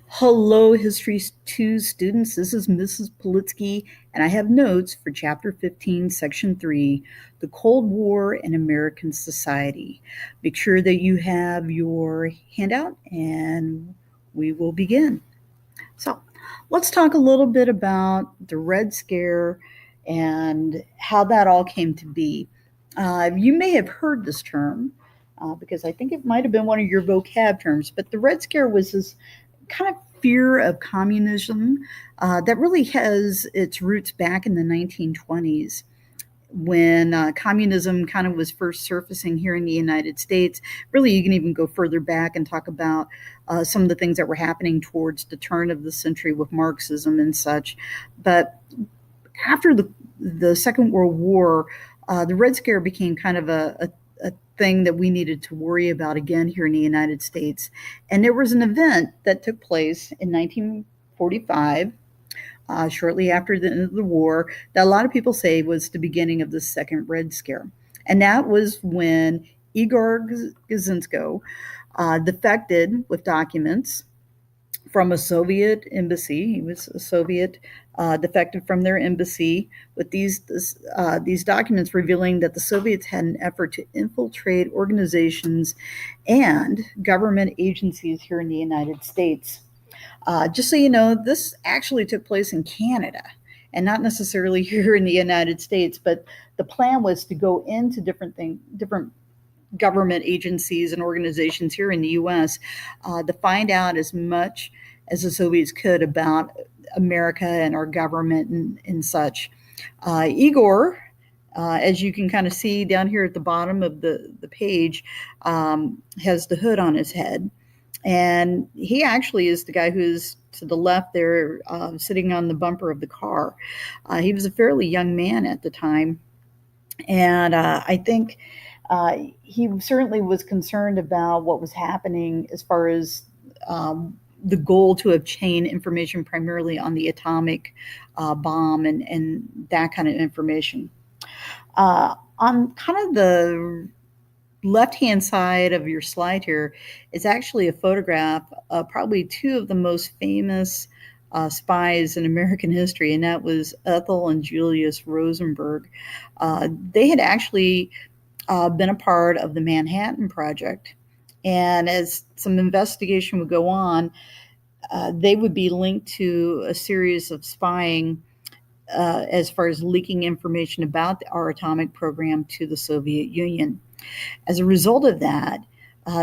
Hello, History 2 students. This is Mrs. Politsky, and I have notes for Chapter 15, Section 3, The Cold War in American Society. Make sure that you have your handout, and we will begin. So, let's talk a little bit about the Red Scare and how that all came to be. You may have heard this term because I think it might have been one of your vocab terms, but the Red Scare was this kind of fear of communism that really has its roots back in the 1920s when communism kind of was first surfacing here in the United States. Really, you can even go further back and talk about some of the things that were happening towards the turn of the century with Marxism and such. But after the Second World War, the Red Scare became kind of a thing that we needed to worry about again here in the United States. And there was an event that took place in 1945, shortly after the end of the war, that a lot of people say was the beginning of the second Red Scare. And that was when Igor Gazinsko defected with documents from a Soviet embassy. He was a Soviet defected from their embassy with these documents revealing that the Soviets had an effort to infiltrate organizations and government agencies here in the United States. Just so you know, this actually took place in Canada and not necessarily here in the United States, but the plan was to go into different government agencies and organizations here in the U.S. To find out as much as the Soviets could about America and our government and such. Igor, as you can kind of see down here at the bottom of the page, has the hood on his head. And he actually is the guy who's to the left there, sitting on the bumper of the car. He was a fairly young man at the time. And I think he certainly was concerned about what was happening as far as the goal to obtain information primarily on the atomic bomb and that kind of information. On kind of the left-hand side of your slide here is actually a photograph of probably two of the most famous spies in American history, and that was Ethel and Julius Rosenberg. They had actually been a part of the Manhattan Project, and as some investigation would go on, they would be linked to a series of spying as far as leaking information about our atomic program to the Soviet Union. As a result of that,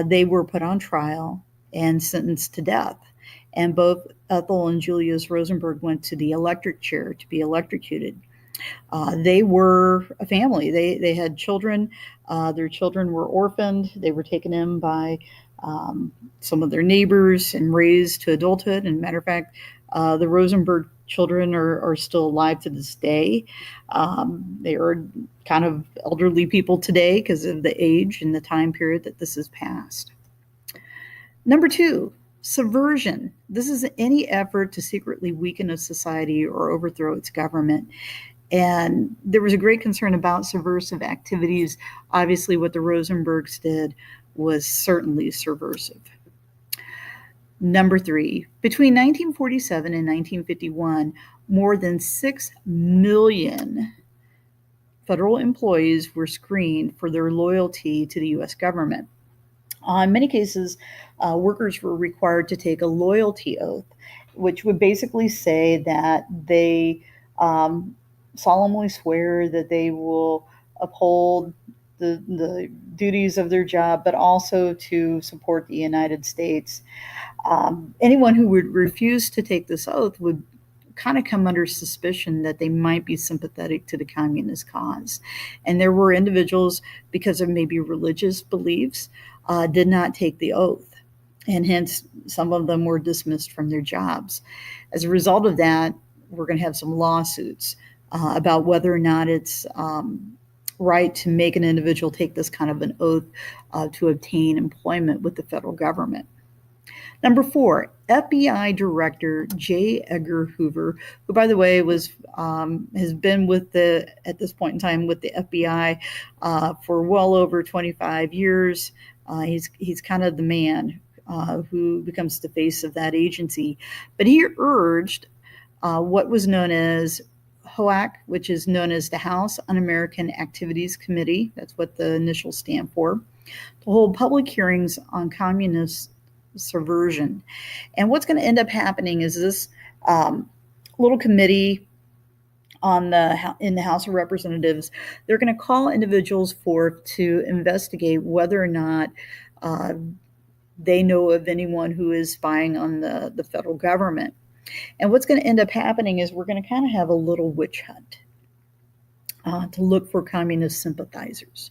they were put on trial and sentenced to death. And both Ethel and Julius Rosenberg went to the electric chair to be electrocuted. They were a family. They had children. Their children were orphaned. They were taken in by some of their neighbors and raised to adulthood. And matter of fact, the Rosenberg children are still alive to this day. They are kind of elderly people today because of the age and the time period that this has passed. Number two, subversion. This is any effort to secretly weaken a society or overthrow its government. And there was a great concern about subversive activities. Obviously, what the Rosenbergs did was certainly subversive. Number three, between 1947 and 1951, more than 6 million federal employees were screened for their loyalty to the U.S. government. In many cases, workers were required to take a loyalty oath, which would basically say that they solemnly swear that they will uphold the duties of their job, but also to support the United States. Anyone who would refuse to take this oath would kind of come under suspicion that they might be sympathetic to the communist cause. And there were individuals, because of maybe religious beliefs, did not take the oath. And hence, some of them were dismissed from their jobs. As a result of that, we're going to have some lawsuits about whether or not it's right to make an individual take this kind of an oath to obtain employment with the federal government. Number four, FBI Director J. Edgar Hoover, who, by the way, has been at this point in time with the FBI for well over 25 years. He's kind of the man who becomes the face of that agency. But he urged what was known as HOAC, which is known as the House Un-American Activities Committee. That's what the initials stand for. To hold public hearings on communist subversion. And what's going to end up happening is this little committee in the House of Representatives, they're going to call individuals forth to investigate whether or not they know of anyone who is spying on the federal government. And what's going to end up happening is we're going to kind of have a little witch hunt to look for communist sympathizers.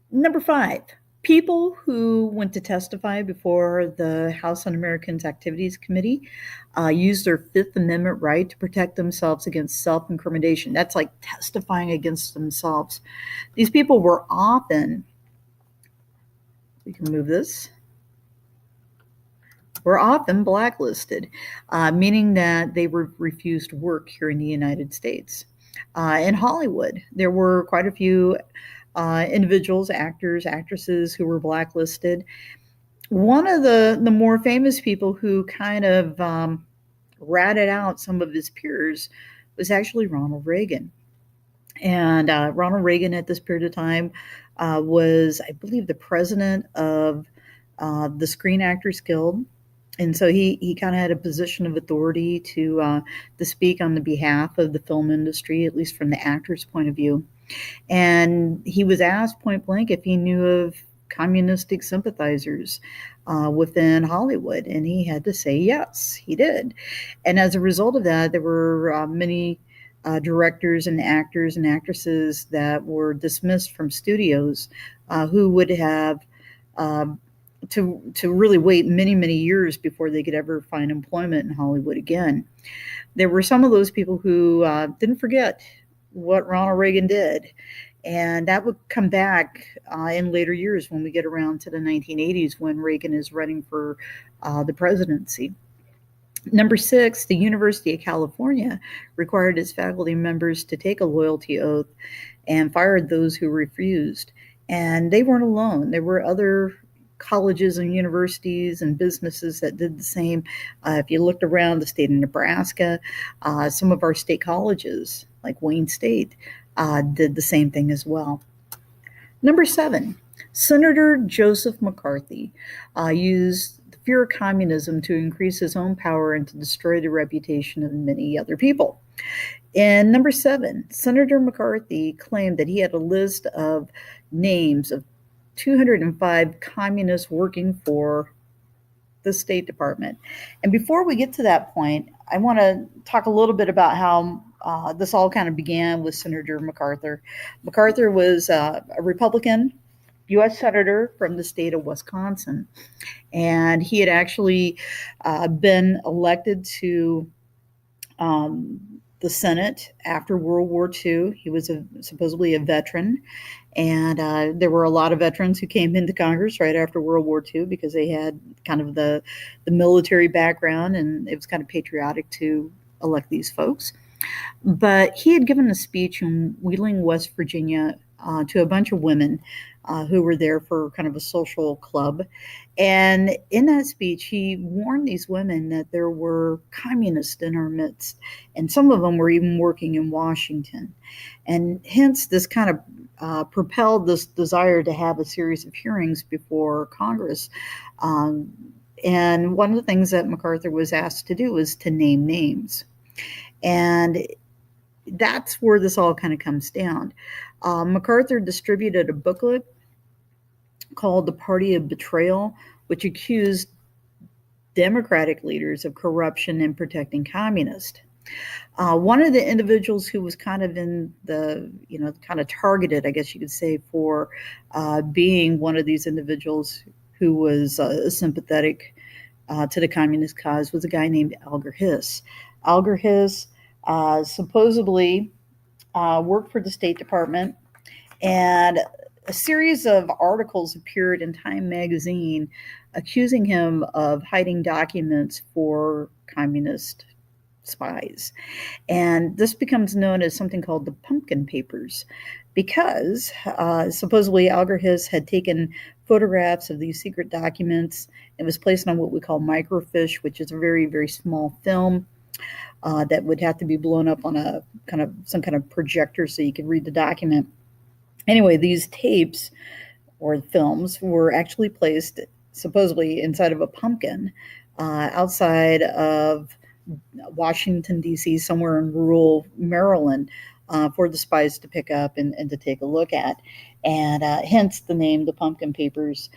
Number 5, people who went to testify before the House Un-American Activities Committee used their Fifth Amendment right to protect themselves against self-incrimination. That's like testifying against themselves. These people were often, we can move this, were often blacklisted, meaning that they were refused work here in the United States. In Hollywood, there were quite a few individuals, actors, actresses who were blacklisted. One of the more famous people who kind of ratted out some of his peers was actually Ronald Reagan. And Ronald Reagan at this period of time was, I believe, the president of the Screen Actors Guild. And so he kind of had a position of authority to speak on the behalf of the film industry, at least from the actor's point of view. And he was asked point blank if he knew of communistic sympathizers within Hollywood. And he had to say yes, he did. And as a result of that, there were many directors and actors and actresses that were dismissed from studios who would have to really wait many, many years before they could ever find employment in Hollywood again. There were some of those people who didn't forget what Ronald Reagan did. And that would come back in later years when we get around to the 1980s when Reagan is running for the presidency. Number 6, the University of California required its faculty members to take a loyalty oath and fired those who refused. And they weren't alone. There were other colleges and universities and businesses that did the same. If you looked around the state of Nebraska, some of our state colleges, like Wayne State, did the same thing as well. Number 7, Senator Joseph McCarthy used the fear of communism to increase his own power and to destroy the reputation of many other people. And number 7, Senator McCarthy claimed that he had a list of names of 205 communists working for the State Department. And before we get to that point, I want to talk a little bit about how this all kind of began with Senator MacArthur. MacArthur was a Republican U.S. Senator from the state of Wisconsin. And he had actually been elected to the Senate after World War II. He was supposedly a veteran. And there were a lot of veterans who came into Congress right after World War II because they had kind of the military background, and it was kind of patriotic to elect these folks. But he had given a speech in Wheeling, West Virginia, to a bunch of women who were there for kind of a social club. And in that speech, he warned these women that there were communists in our midst, and some of them were even working in Washington. And hence, this kind of propelled this desire to have a series of hearings before Congress. And one of the things that MacArthur was asked to do was to name names. And that's where this all kind of comes down. MacArthur distributed a booklet called The Party of Betrayal, which accused Democratic leaders of corruption and protecting communists. One of the individuals who was kind of in the, kind of targeted, I guess you could say, for being one of these individuals who was sympathetic to the communist cause was a guy named Alger Hiss. Alger Hiss supposedly worked for the State Department, and a series of articles appeared in Time magazine accusing him of hiding documents for communist spies. And this becomes known as something called the Pumpkin Papers because supposedly Alger Hiss had taken photographs of these secret documents. It was placed on what we call microfiche, which is a very, very small film that would have to be blown up on a some kind of projector so you could read the document. Anyway, these tapes or films were actually placed supposedly inside of a pumpkin outside of Washington, D.C., somewhere in rural Maryland, for the spies to pick up and to take a look at. And hence the name, the Pumpkin Papers.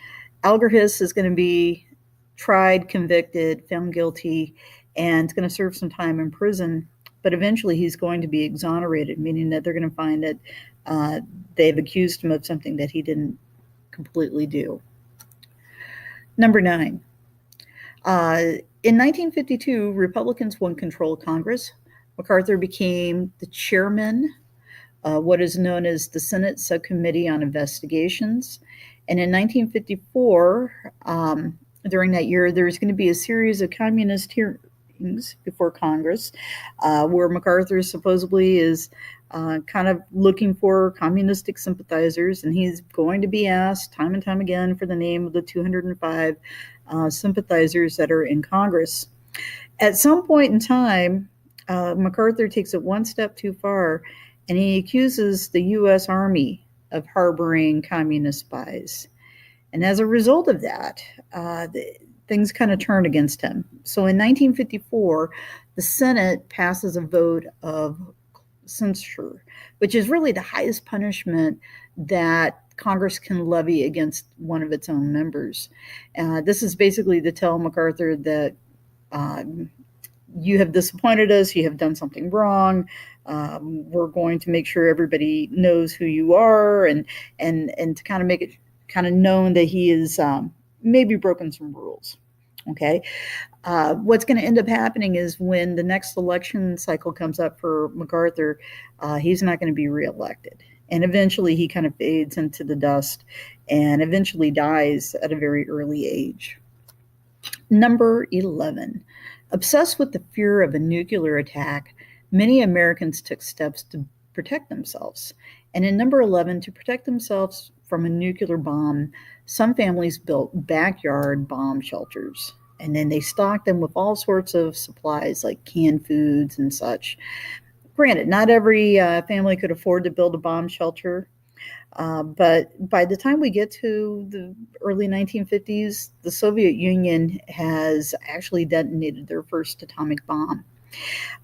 Alger Hiss is going to be tried, convicted, found guilty, and is going to serve some time in prison. But eventually he's going to be exonerated, meaning that they're going to find that they've accused him of something that he didn't completely do. Number 9. In 1952, Republicans won control of Congress. MacArthur became the chairman of what is known as the Senate Subcommittee on Investigations. And in 1954, during that year, there's going to be a series of communist hearings before Congress where MacArthur supposedly is kind of looking for communistic sympathizers, and he's going to be asked time and time again for the name of the 205 sympathizers that are in Congress. At some point in time, MacArthur takes it one step too far, and he accuses the U.S. Army of harboring communist spies. And as a result of that, things kind of turn against him. So in 1954, the Senate passes a vote of censure, which is really the highest punishment that Congress can levy against one of its own members. This is basically to tell MacArthur that you have disappointed us, you have done something wrong. We're going to make sure everybody knows who you are, and to kind of make it kind of known that he is maybe broken some rules. Okay. What's going to end up happening is when the next election cycle comes up for MacArthur, he's not going to be reelected. And eventually he kind of fades into the dust and eventually dies at a very early age. Number 11. Obsessed with the fear of a nuclear attack, many Americans took steps to protect themselves. And in number 11, to protect themselves from a nuclear bomb, some families built backyard bomb shelters. And then they stocked them with all sorts of supplies like canned foods and such. Granted, not every family could afford to build a bomb shelter. But by the time we get to the early 1950s, the Soviet Union has actually detonated their first atomic bomb.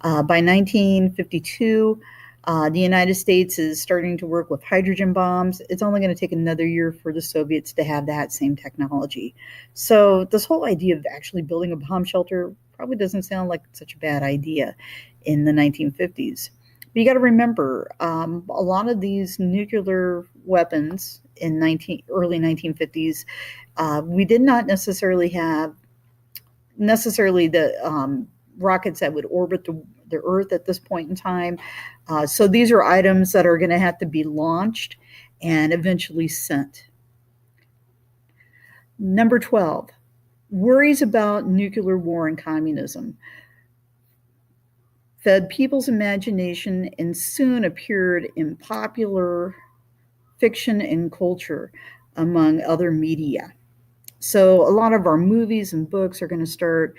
By 1952, the United States is starting to work with hydrogen bombs. It's only going to take another year for the Soviets to have that same technology. So this whole idea of actually building a bomb shelter probably doesn't sound like such a bad idea in the 1950s. But you got to remember, a lot of these nuclear weapons in early 1950s, we did not necessarily have the rockets that would orbit the Earth at this point in time. So these are items that are going to have to be launched and eventually sent. Number 12, worries about nuclear war and communism fed people's imagination and soon appeared in popular fiction and culture, among other media. So a lot of our movies and books are going to start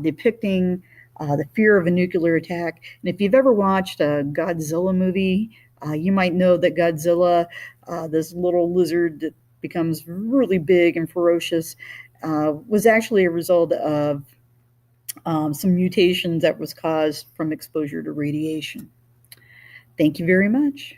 depicting the fear of a nuclear attack. And if you've ever watched a Godzilla movie, you might know that Godzilla, this little lizard that becomes really big and ferocious, was actually a result of some mutations that was caused from exposure to radiation. Thank you very much.